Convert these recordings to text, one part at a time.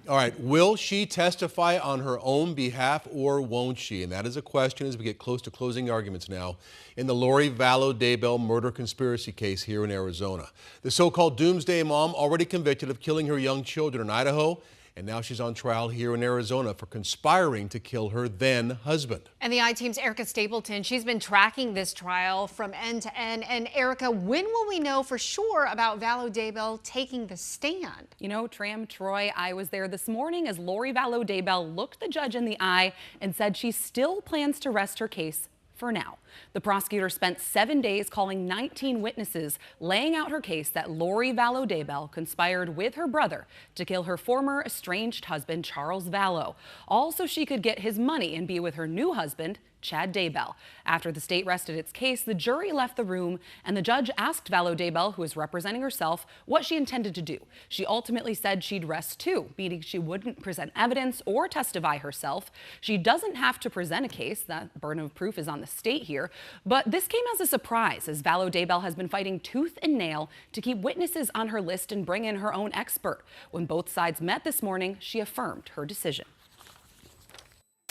All right, will she testify on her own behalf or won't she? And that is a question as we get close to closing arguments now in the Lori Vallow Daybell murder conspiracy case here in Arizona. The so-called doomsday mom already convicted of killing her young children in Idaho, and now she's on trial here in Arizona for conspiring to kill her then husband. And the I-Team's Erica Stapleton, she's been tracking this trial from end to end. And Erica, when will we know for sure about Vallow Daybell taking the stand? You know, Tram Troy, I was there this morning as Lori Vallow Daybell looked the judge in the eye and said she still plans to rest her case for now. The prosecutor spent 7 days calling 19 witnesses, laying out her case that Lori Vallow Daybell conspired with her brother to kill her former estranged husband, Charles Vallow, all so she could get his money and be with her new husband, Chad Daybell. After the state rested its case, the jury left the room and the judge asked Vallow Daybell, who is representing herself, what she intended to do. She ultimately said she'd rest too, meaning she wouldn't present evidence or testify herself. She doesn't have to present a case. That burden of proof is on the state here. But this came as a surprise as Vallow Daybell has been fighting tooth and nail to keep witnesses on her list and bring in her own expert. When both sides met this morning, she affirmed her decision.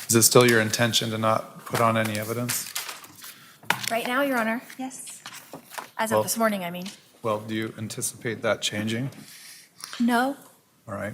Is it still your intention to not put on any evidence? Right now, Your Honor, yes. As of this morning, I mean. Well, do you anticipate that changing? No. All right.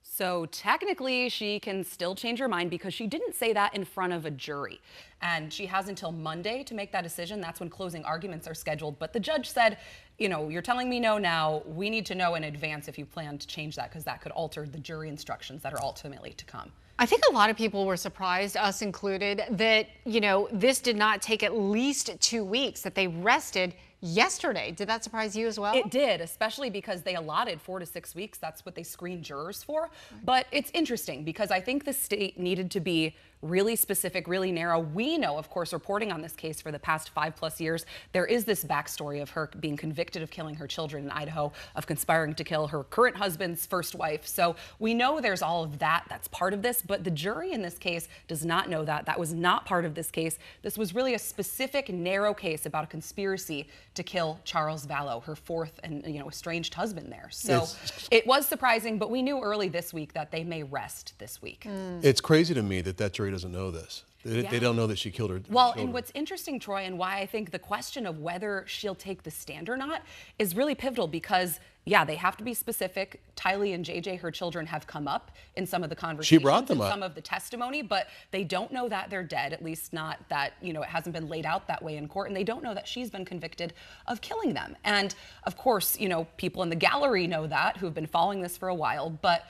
So technically, she can still change her mind because she didn't say that in front of a jury. And she has until Monday to make that decision. That's when closing arguments are scheduled. But the judge said, you know, you're telling me no now. We need to know in advance if you plan to change that because that could alter the jury instructions that are ultimately to come. I think a lot of people were surprised, us included, that, you know, this did not take at least 2 weeks, that they rested yesterday. Did that surprise you as well? It did, especially because they allotted 4 to 6 weeks. That's what they screen jurors for. But it's interesting because I think the state needed to be really specific, really narrow. We know, of course, reporting on this case for the past 5+ years, there is this backstory of her being convicted of killing her children in Idaho, of conspiring to kill her current husband's first wife. So we know there's all of that. That's part of this. But the jury in this case does not know that. That was not part of this case. This was really a specific, narrow case about a conspiracy to kill Charles Vallow, her fourth and estranged husband there. So it was surprising, but we knew early this week that they may rest this week. It's crazy to me that that jury doesn't know this. They don't know that she killed her. Well, and what's interesting, Troy, and why I think the question of whether she'll take the stand or not is really pivotal because, yeah, they have to be specific. Tylee and JJ, her children, have come up in some of the conversations. She brought them up. Some of the testimony, but they don't know that they're dead, at least not that, it hasn't been laid out that way in court, and they don't know that she's been convicted of killing them. And, of course, people in the gallery know that, who've been following this for a while, but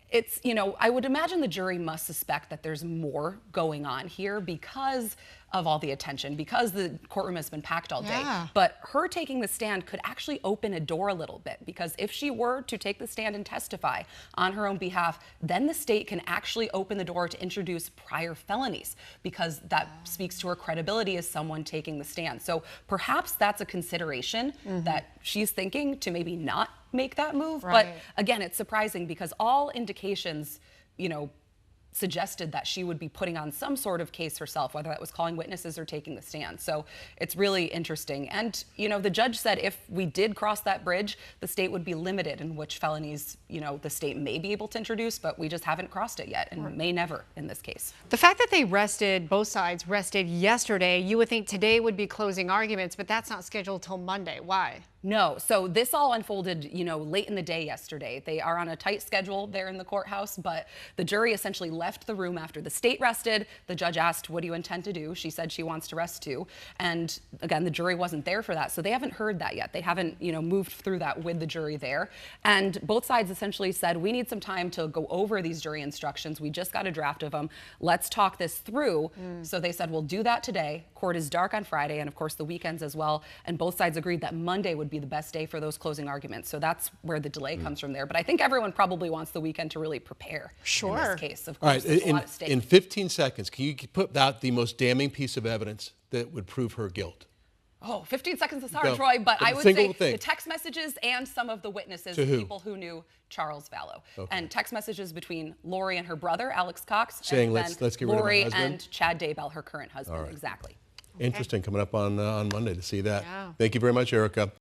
it's, I would imagine the jury must suspect that there's more going on here because of all the attention, because the courtroom has been packed all day. Yeah. But her taking the stand could actually open a door a little bit because if she were to take the stand and testify on her own behalf, then the state can actually open the door to introduce prior felonies because that speaks to her credibility as someone taking the stand. So perhaps that's a consideration that she's thinking to maybe not make that move. Right. But again, it's surprising because all indications, suggested that she would be putting on some sort of case herself, whether that was calling witnesses or taking the stand. So it's really interesting. And, the judge said if we did cross that bridge, the state would be limited in which felonies, the state may be able to introduce, but we just haven't crossed it yet and may never in this case. The fact that they both sides rested yesterday, you would think today would be closing arguments, but that's not scheduled till Monday. Why? No. So this all unfolded, late in the day yesterday. They are on a tight schedule there in the courthouse, but the jury essentially left the room after the state rested. The judge asked, what do you intend to do? She said she wants to rest too. And again, the jury wasn't there for that. So they haven't heard that yet. They haven't, moved through that with the jury there. And both sides essentially said, we need some time to go over these jury instructions. We just got a draft of them. Let's talk this through. So they said, we'll do that today. Court is dark on Friday and of course the weekends as well. And both sides agreed that Monday would be the best day for those closing arguments. So that's where the delay comes from there. But I think everyone probably wants the weekend to really prepare in this case. Of course, there's a lot at stake. In 15 seconds, can you put out the most damning piece of evidence that would prove her guilt? Oh, 15 seconds is hard, Troy, but I would say the text messages and some of the witnesses, people who knew Charles Vallow. Okay. And text messages between Lori and her brother, Alex Cox, saying, and let's get rid Lori of my husband. and Chad Daybell, her current husband. Exactly. Interesting, coming up on Monday to see that. Yeah. Thank you very much, Erica.